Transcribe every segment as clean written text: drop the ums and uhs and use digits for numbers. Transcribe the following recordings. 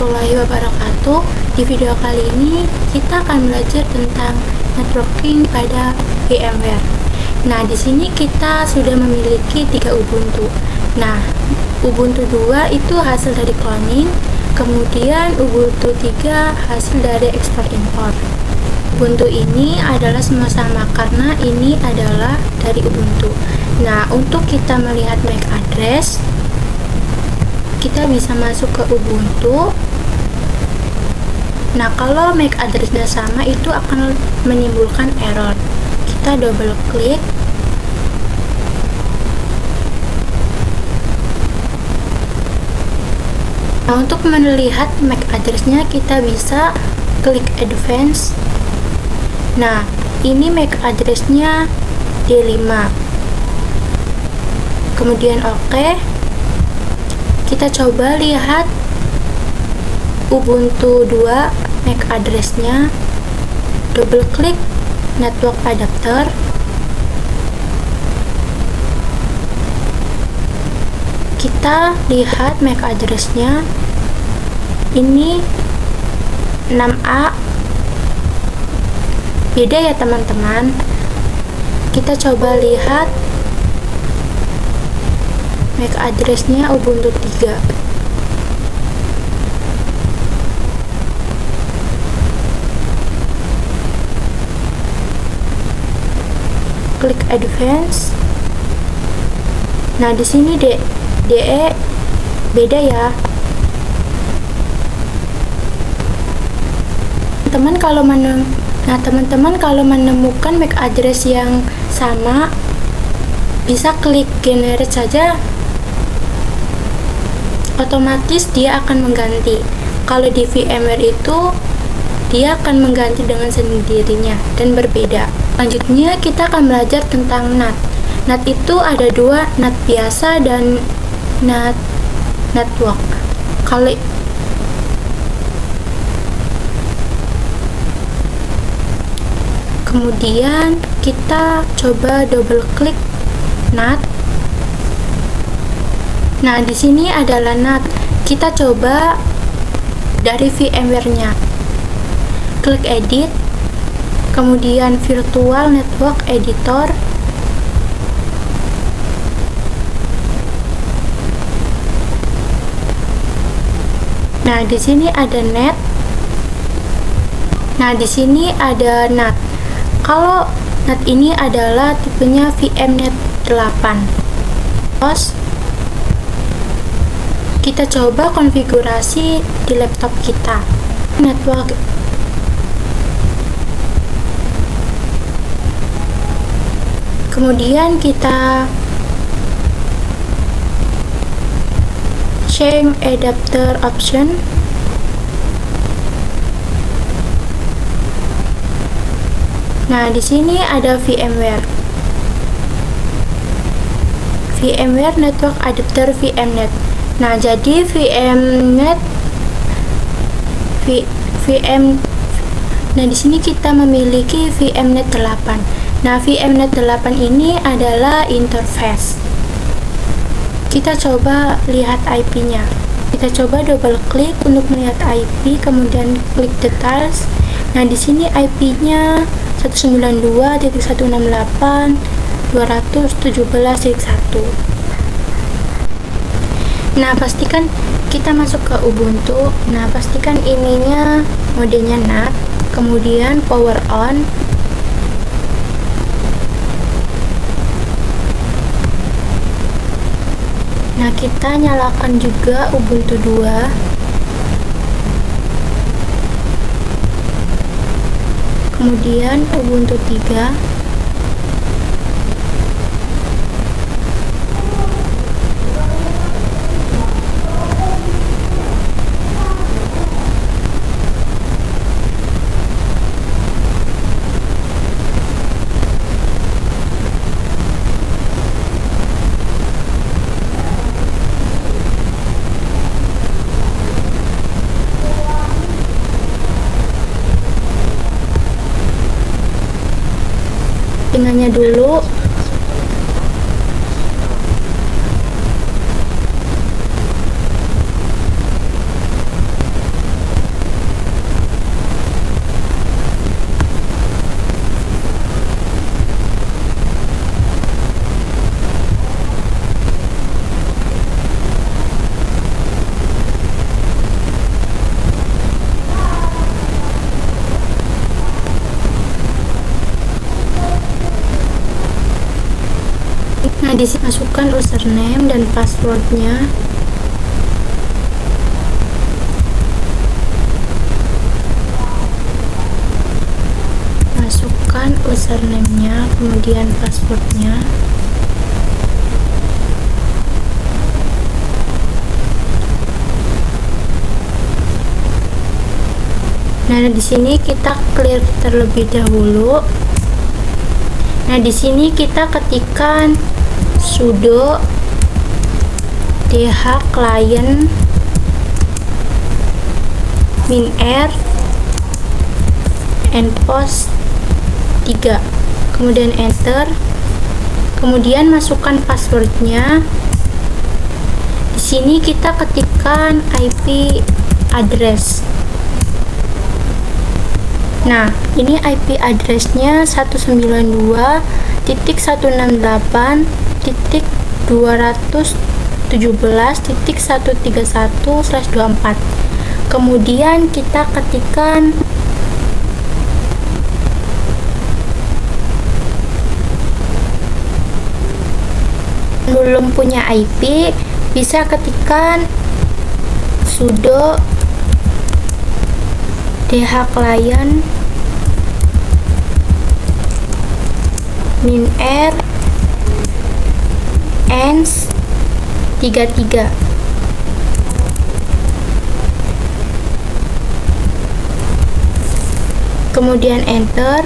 warahmatullahi wabarakatuh. Di video kali ini kita akan belajar tentang networking pada VMware. Nah, di sini kita sudah memiliki 3 Ubuntu. Nah, Ubuntu 2 itu hasil dari cloning, kemudian Ubuntu 3 hasil dari ekspor impor. Ubuntu ini adalah semua sama karena ini adalah dari Ubuntu. Nah, untuk kita melihat MAC address, kita bisa masuk ke Ubuntu. Nah, kalau MAC address-nya sama itu akan menimbulkan error. Kita double klik. Nah, untuk melihat MAC address-nya kita bisa klik advance. Nah, ini MAC address-nya D5. Kemudian oke. Kita coba lihat Ubuntu 2 MAC address-nya. Double klik network adapter. Kita lihat MAC address-nya. Ini 6A. Beda ya teman-teman. Kita coba lihat MAC address-nya Ubuntu 3. Klik advance. Nah, di sini DE beda ya. Teman-teman kalau menemukan MAC address yang sama, bisa klik generate saja. Otomatis dia akan mengganti. Kalau di VMware itu dia akan mengganti dengan sendirinya dan berbeda. Selanjutnya kita akan belajar tentang NAT. NAT itu ada 2, NAT biasa dan NAT network. Kemudian kita coba double klik NAT. Nah, di sini adalah NAT. Kita coba dari VMware-nya. Klik edit, kemudian virtual network editor. Nah, di sini ada net. Nah, di sini ada NAT. Kalau NAT ini adalah tipenya VMnet 8. Terus kita coba konfigurasi di laptop kita. Network. Kemudian kita change adapter option. Nah, di sini ada VMware. VMware Network Adapter VMnet. Nah, jadi Nah, di sini kita memiliki VMnet 8. Nah, VMnet 8 ini adalah interface. Kita coba lihat IP-nya. Kita coba double klik untuk melihat IP, kemudian klik details. Nah, di sini IP-nya 192.168.217.1. Nah, pastikan kita masuk ke Ubuntu. Nah, pastikan ininya modenya NAT, kemudian power on. Nah, kita nyalakan juga Ubuntu 2. Kemudian Ubuntu 3. settingannya dulu. Nah, di sini masukkan username dan passwordnya. Masukkan username-nya, kemudian passwordnya. Nah, di sini kita clear terlebih dahulu. Nah, di sini kita ketikkan sudo dhclient -r endpost 3, kemudian enter, kemudian masukkan passwordnya. Di sini kita ketikkan IP address. Nah, ini IP address-nya 192.168.217.131/24. Kemudian kita ketikkan belum punya IP, bisa ketikkan sudo dhclient -r ens 33, kemudian enter,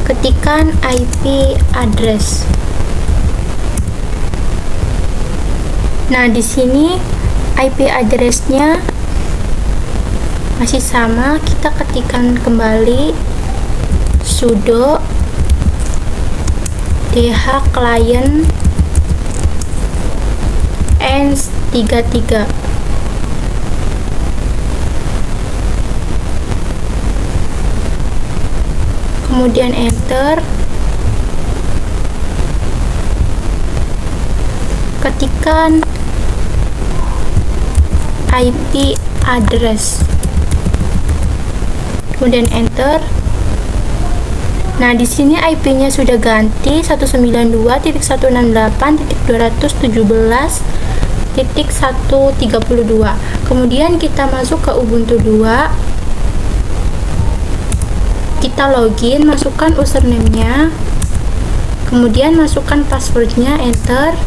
ketikkan IP address. Nah, di sini IP address-nya masih sama, kita ketikkan kembali sudo dhclient ens 33, kemudian enter, ketikkan IP address, kemudian enter. Nah, di sini IP-nya sudah ganti 192.168.217.132. Kemudian kita masuk ke Ubuntu 2. Kita login, masukkan username-nya, kemudian masukkan passwordnya, enter.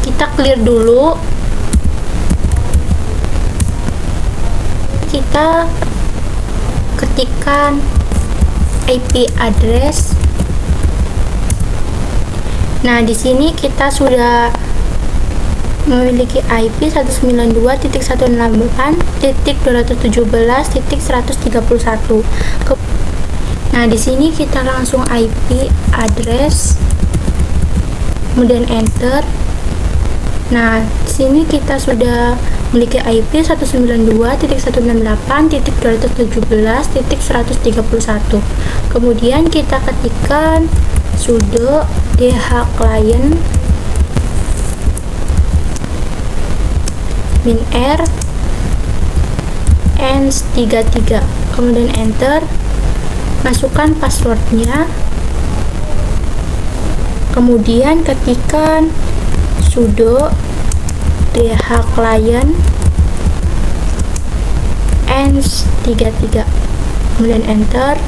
Kita clear dulu. Kita ketikkan IP address. Nah, di sini kita sudah memiliki IP 192.168.217.131. Nah, di sini kita langsung IP address, kemudian enter. Nah, di sini kita sudah memiliki IP 192.168.217.131. Kemudian kita ketikkan sudo dhclient -r ens 33, kemudian enter, masukkan passwordnya, kemudian ketikkan sudo dhclient ens 33, kemudian enter,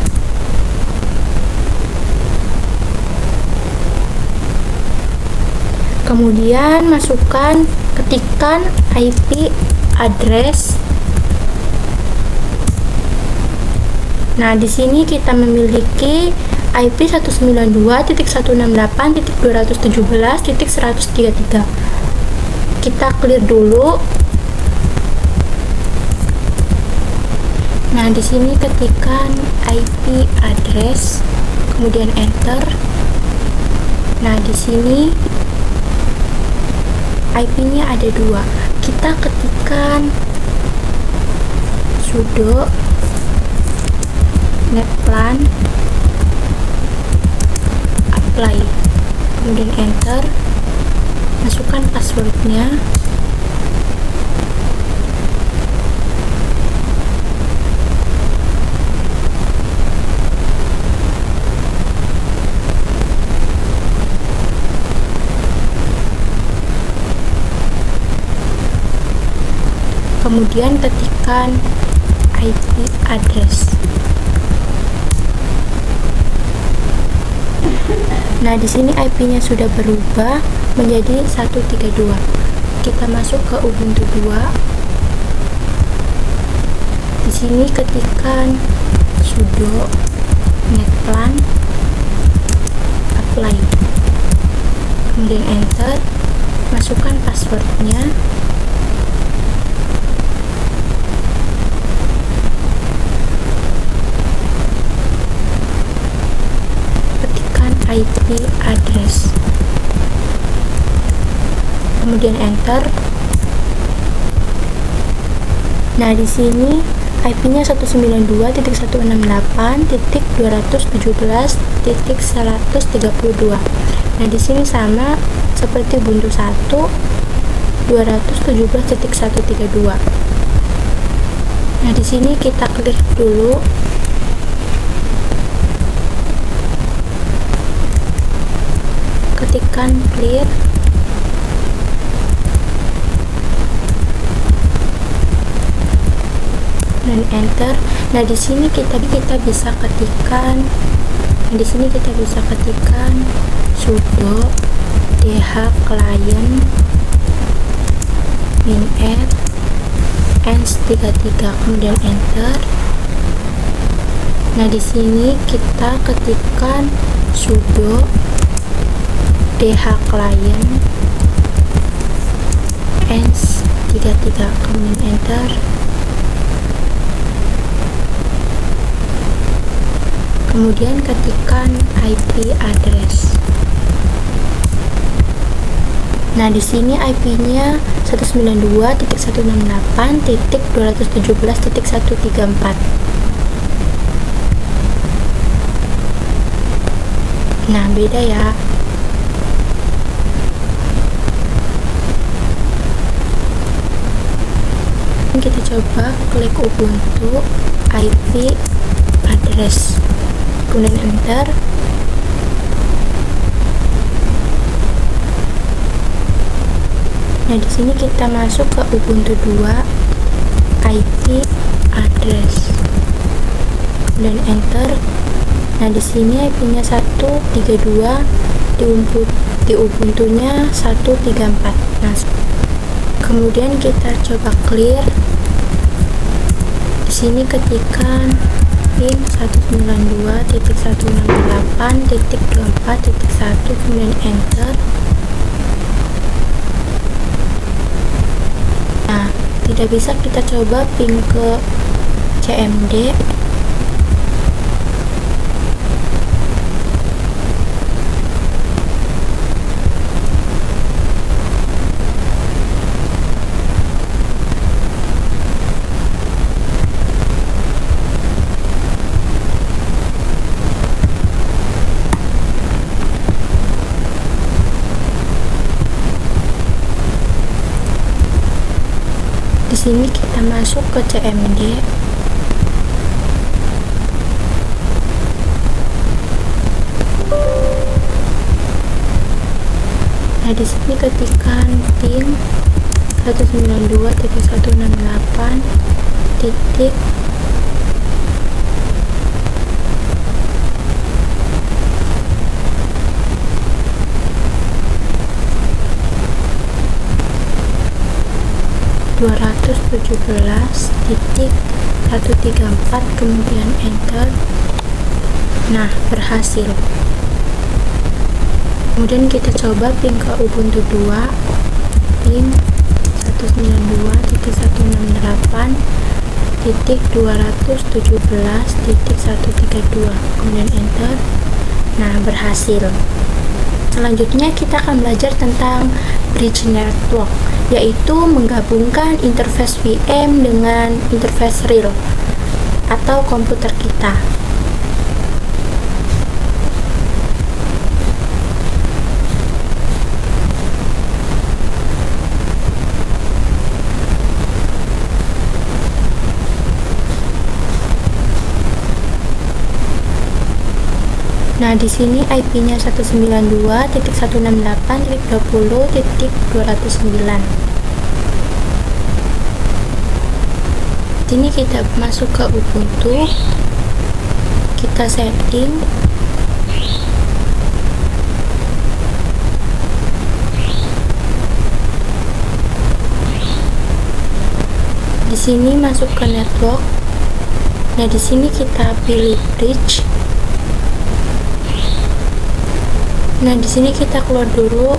kemudian ketikkan IP address. Nah, di sini kita memiliki IP 192.168.217.133. Kita clear dulu. Nah, di sini ketikkan IP address, kemudian enter. Nah, di sini IP-nya ada 2. Kita ketikkan sudo netplan apply, kemudian enter, masukkan passwordnya, kemudian ketikkan IP address. Nah, di sini IP-nya sudah berubah menjadi 132. Kita masuk ke Ubuntu 2. Di sini ketikkan sudo netplan apply. Kemudian enter, masukkan passwordnya. IP address, kemudian enter. Nah, di sini IP-nya 192.168.217.132. Nah, di sini sama seperti Ubuntu 1, 217.132. Nah, di sini kita klik dulu. Ketikkan clear, dan enter. Nah, di sini kita bisa ketikkan. Nah, di sini kita bisa ketikkan sudo dhclient -add ens33, kemudian enter. Nah, di sini kita ketikkan sudo dhclient ens33, kemudian enter. Kemudian ketikkan IP address. Nah, di sini IP-nya 192.168.217.134. Nah, beda ya. Kita coba klik Ubuntu IP address, kemudian enter. Nah, di sini kita masuk ke Ubuntu 2 IP address, kemudian enter. Nah, di sini IP-nya 132, di Ubuntu-nya 134. Nah, kemudian kita coba clear. Di sini ketikkan pin 192.168.24.1, kemudian enter. Nah, tidak bisa, kita coba pin ke CMD. Di sini kita masuk ke CMD. Nah, di sini ketikkan pin 192.168. .217.134, kemudian enter. Nah, berhasil. Kemudian kita coba pin ke Ubuntu 2, pin 192.168.217.132, kemudian enter. Nah, berhasil. Selanjutnya kita akan belajar tentang bridge network, yaitu menggabungkan interface VM dengan interface real atau komputer kita. Nah, di sini IP-nya 192.168.20.209. Sini kita masuk ke Ubuntu, kita setting, di sini masuk ke network. Nah, di sini kita pilih bridge. Nah, di sini kita keluar dulu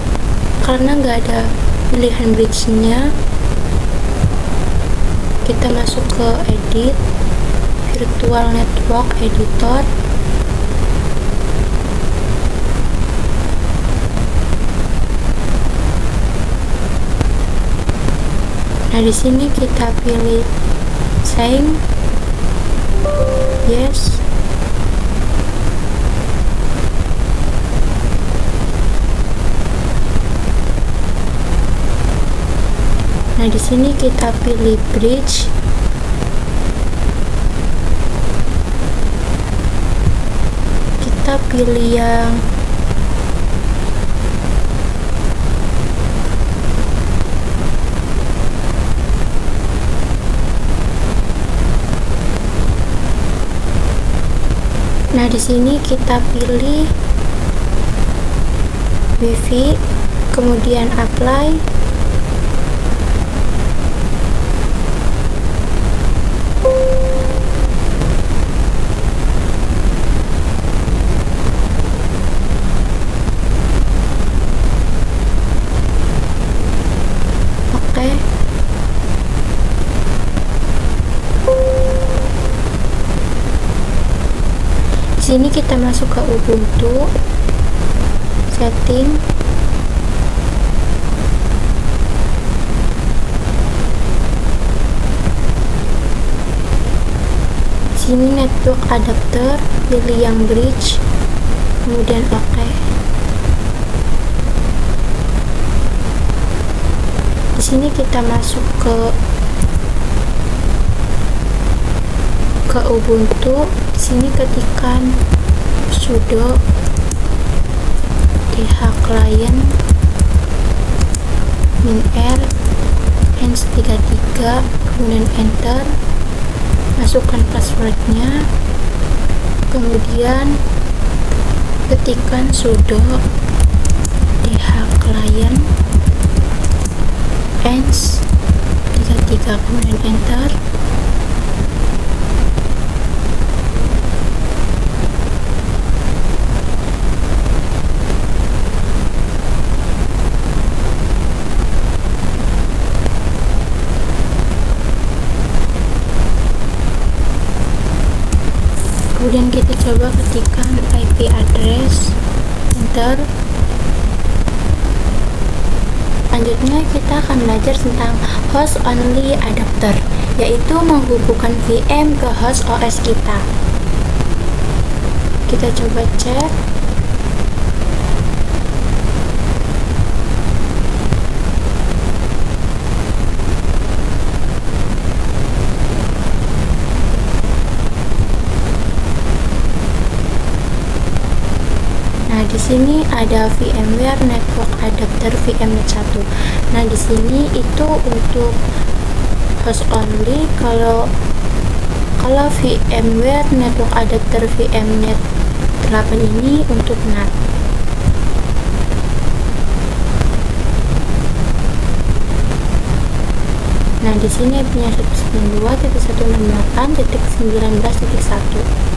karena nggak ada pilihan bridge-nya. Kita masuk ke edit, virtual network editor. Nah, di sini kita pilih same, yes. Nah, di sini kita pilih bridge. Kita pilih yang Nah, di sini kita pilih Wi-Fi, kemudian apply. Oke. Di sini kita masuk ke Ubuntu, setting, sini network adapter, pilih yang bridge, kemudian oke. Di sini kita masuk ke Ubuntu. Di sini ketikkan sudo dh client -r ens33, kemudian enter, masukkan passwordnya, kemudian ketikkan sudo dh client ens33, kemudian enter. Kemudian kita coba ketikkan IP address, enter. Selanjutnya kita akan belajar tentang host only adapter, yaitu menghubungkan VM ke host OS kita. Kita coba cek. Di sini ada VMware Network Adapter VMnet 1. Nah, di sini itu untuk host only. Kalau VMware Network Adapter VMnet 8 ini untuk NAT. Nah, di sini punya 192.168.19.1.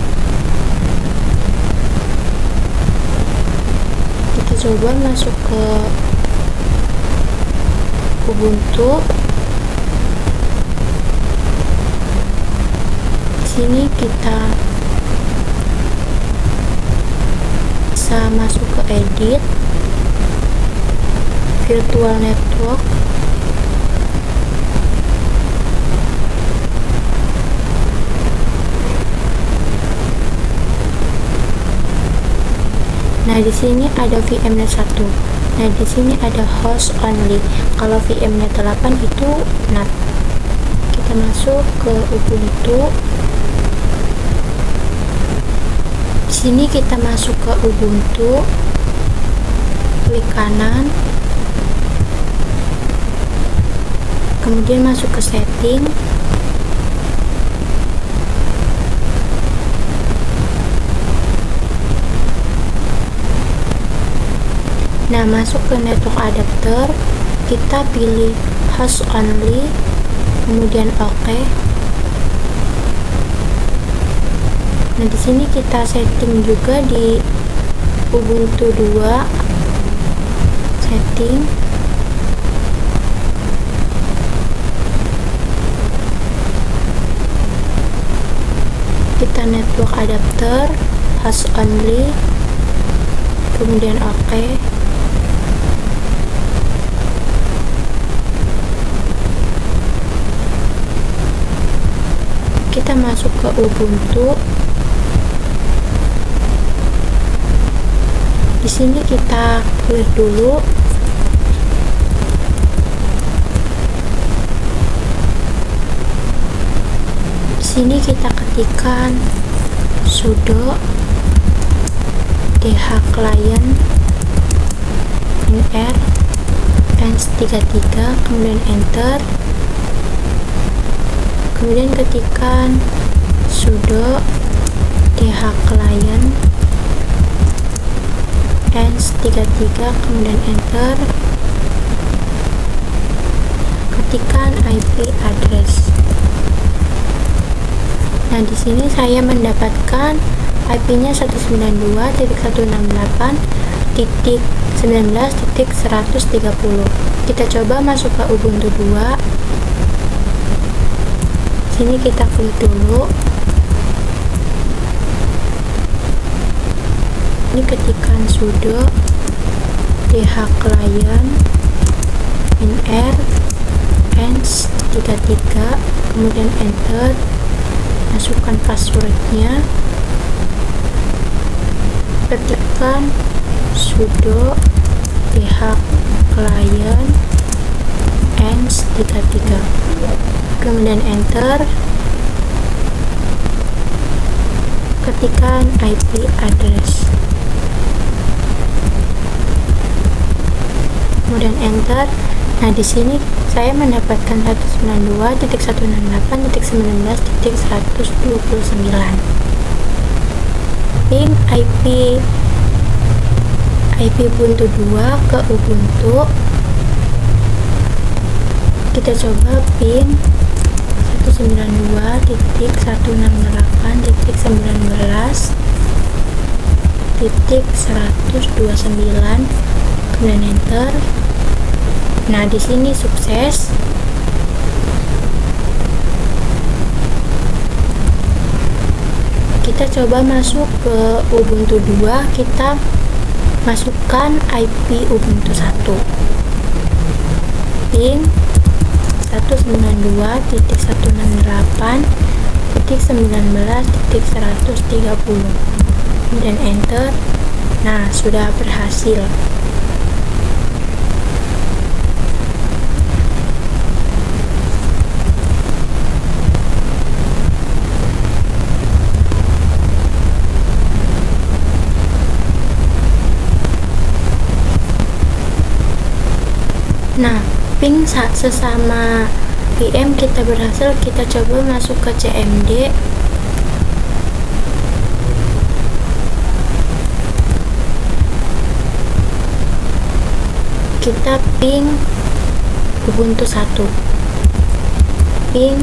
Coba masuk ke Ubuntu. Di sini kita bisa masuk ke edit, virtual network, nah di sini ada VMnet 1. Nah, di sini ada host only. Kalau VMnet 8 itu NAT. Kita masuk ke Ubuntu. Di Di sini kita masuk ke Ubuntu, klik kanan, kemudian masuk ke setting, nah masuk ke network adapter, kita pilih host only, kemudian OK. Nah di sini kita setting juga di Ubuntu 2, setting, kita network adapter, host only, kemudian OK. Kita masuk ke Ubuntu. Di sini kita clear dulu. Di sini kita ketikkan sudo dhclient nr ens33, kemudian enter. Kemudian ketikkan sudo dhclient ens33, kemudian enter. Ketikkan IP address. Nah, di sini saya mendapatkan IP-nya 192.168.19.130. Kita coba masuk ke Ubuntu 2. Sini kita klik dulu. Ini ketikkan sudo dhclient nr ens33, kemudian enter. Masukkan passwordnya, ketikkan sudo dhclient ens33, kemudian enter. Ketikkan IP address, kemudian enter. Nah, di sini saya mendapatkan 192.168.19.129. Ping IP Ubuntu 2 ke Ubuntu. Kita coba pin 192.168.19.129, kemudian enter. Nah, di sini sukses. Kita coba masuk ke Ubuntu 2, kita masukkan IP Ubuntu 1. Pin 192.168.19.130, kemudian enter. Nah, sudah berhasil. Nah, ping sesama VM kita berhasil. Kita coba masuk ke CMD. Kita ping Ubuntu 1, ping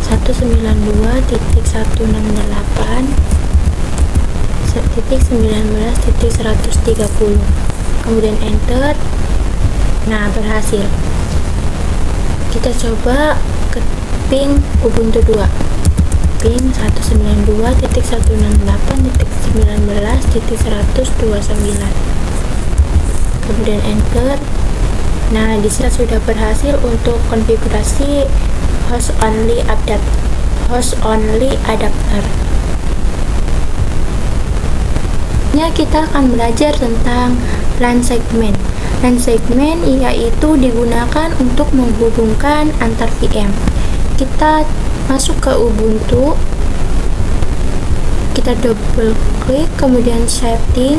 192.168.19.130, kemudian enter. Nah, berhasil. Kita coba ke ping Ubuntu 2, ping 192.168.19.129, kemudian enter. Nah, di sini sudah berhasil untuk konfigurasi host only adapter. Kita akan belajar tentang LAN segment. LAN segment yaitu digunakan untuk menghubungkan antar VM. Kita masuk ke Ubuntu, kita double klik, kemudian setting,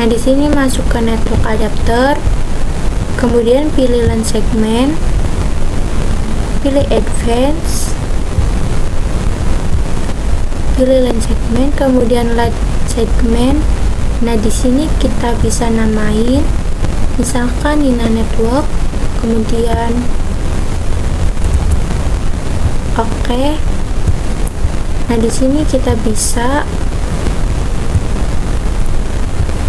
nah di sini masuk ke network adapter, kemudian pilih LAN segment, pilih advance, pilih LAN segment, kemudian LAN segment. Nah di sini kita bisa namain, misalkan Nina Network, kemudian oke. Nah di sini kita bisa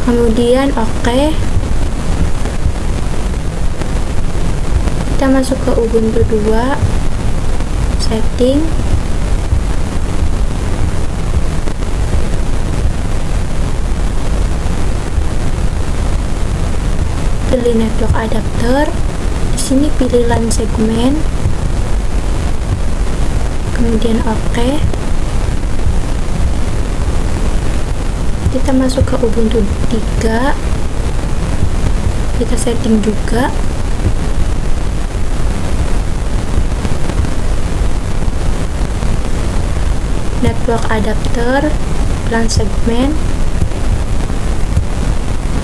kemudian oke. Kita masuk ke Ubuntu 2, setting, pilih network adapter, di sini pilih LAN segment, kemudian oke. Kita masuk ke Ubuntu 3, kita setting juga, network adapter, LAN segment,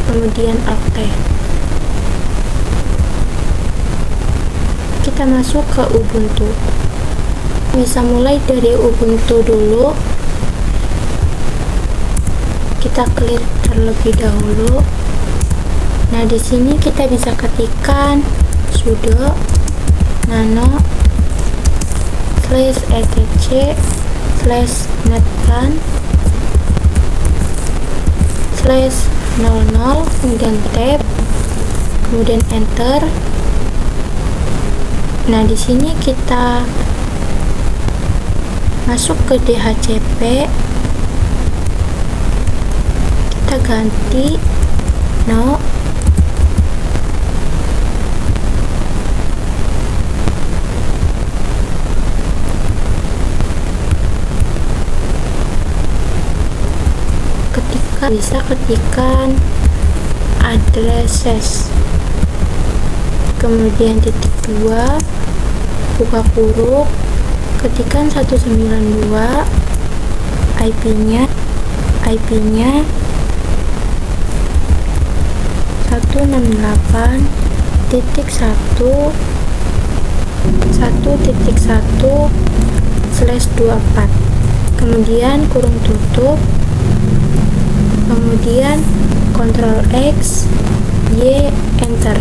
kemudian oke. Kita masuk ke Ubuntu, bisa mulai dari Ubuntu dulu, kita clear terlebih dahulu. Nah di sini kita bisa ketikkan sudo nano /etc /netplan /00, kemudian tab, kemudian enter. Nah di sini kita masuk ke DHCP, kita ganti no, bisa ketikkan addresses, kemudian titik 2, buka kurung, ketikkan 192, IP-nya 168.1.1/24, kemudian kurung tutup, kemudian Ctrl X, Y, enter.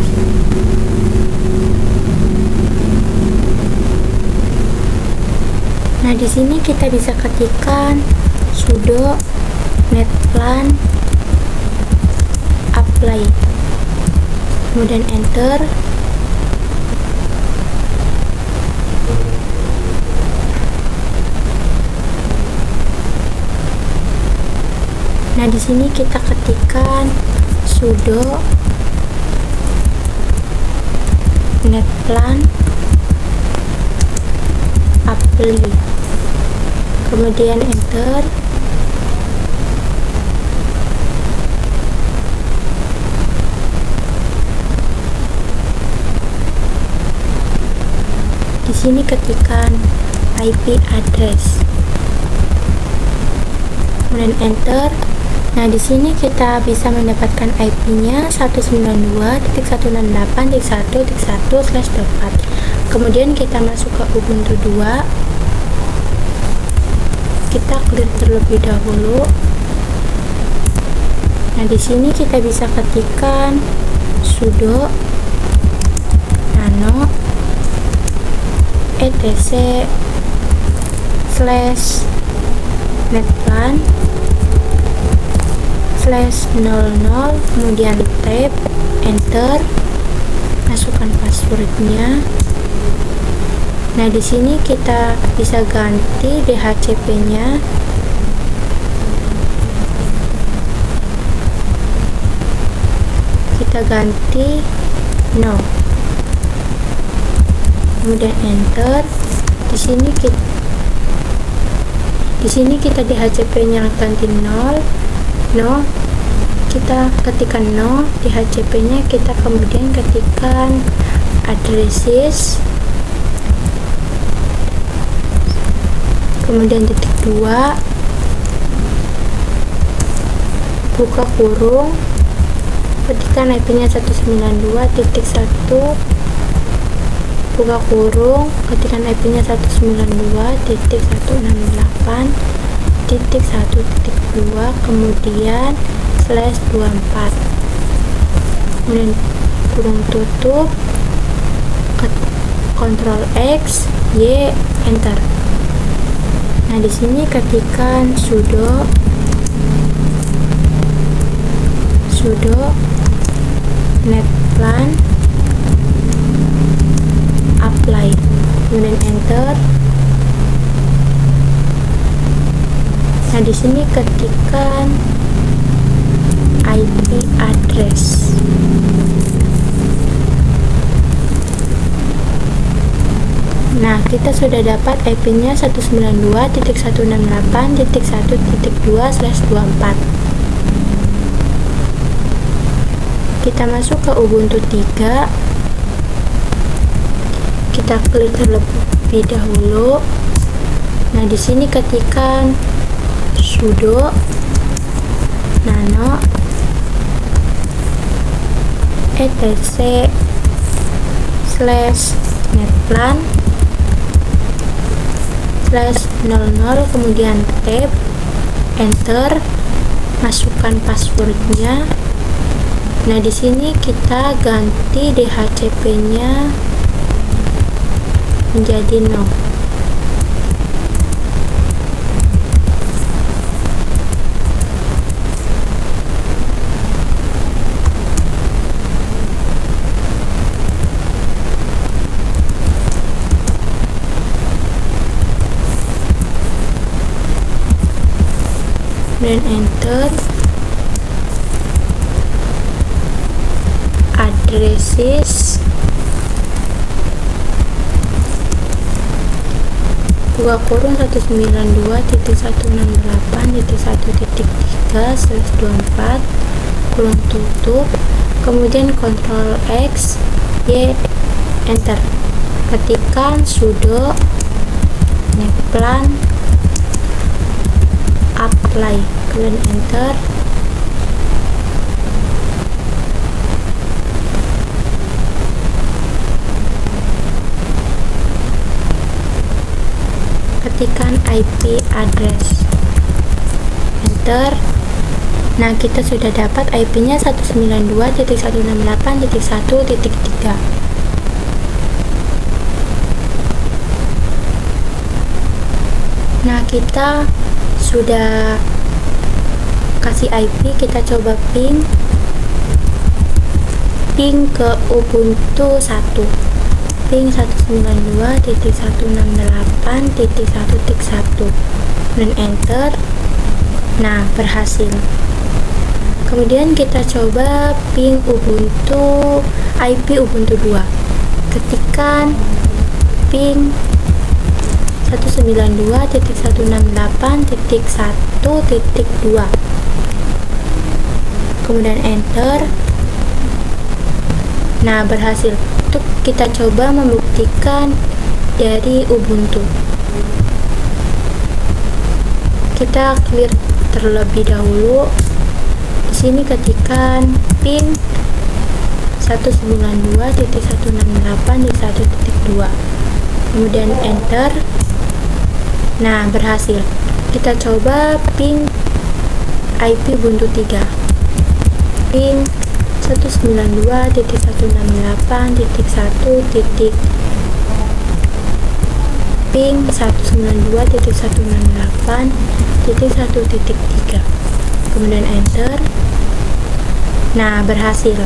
Nah di sini kita bisa ketikkan sudo netplan apply, kemudian enter. Nah di sini kita ketikkan sudo netplan apply, kemudian enter. Di sini ketikkan IP address, kemudian enter. Nah di sini kita bisa mendapatkan IP-nya 192.168.1.1/24. Kemudian kita masuk ke Ubuntu 2, kita clear terlebih dahulu. Nah di sini kita bisa ketikkan sudo nano etc /netplan /00, kemudian tab, enter, masukkan passwordnya. Nah di sini kita bisa ganti DHCP-nya, kita ganti no, kemudian enter. Di sini kita DHCP-nya ganti 0, kita ketikkan 0 di HCP nya, kita kemudian ketikkan addresses, kemudian titik 2, buka kurung, ketikkan IP nya 192.1, buka kurung, ketikkan IP nya 192.168.1.2, kemudian /24, kemudian kurung tutup, Ctrl X, Y, enter. Nah, di sini ketikkan sudo netplan apply, kemudian enter. Nah, di sini ketikkan IP address. Nah, kita sudah dapat IP-nya 192.168.1.2/24. Kita masuk ke Ubuntu 3. Kita klik terlebih dahulu. Nah, di sini ketikkan sudo nano etc/netplan /00, kemudian tab, enter, masukkan passwordnya. Nah, di sini kita ganti DHCP-nya menjadi 0. Dan enter. Addresses, buka kurung 192.168.1.3/24, kurung tutup, kemudian Ctrl X, Y, enter. Ketikkan sudo netplan apply, kemudian enter. Ketikkan IP address, enter. Nah, kita sudah dapat IP-nya 192.168.1.3. Nah, kita sudah kasih IP, kita coba ping ke Ubuntu 1, ping 192.168.1.1, dan enter. Nah, berhasil. Kemudian kita coba ping Ubuntu, IP Ubuntu 2, ketikkan ping 192.168.1.2, kemudian enter. Nah, berhasil. Untuk kita coba membuktikan dari Ubuntu, kita clear terlebih dahulu. Di sini ketikkan ping 192.168.1.2, kemudian enter. Nah, berhasil. Kita coba ping IP Ubuntu 3, ping 192.168.1. ping 192.168.1.3, kemudian enter. Nah, berhasil.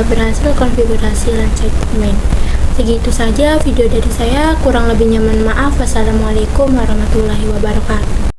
Berhasil konfigurasi launcher domain. Segitu saja video dari saya, kurang lebihnya mohon maaf. Wassalamualaikum warahmatullahi wabarakatuh.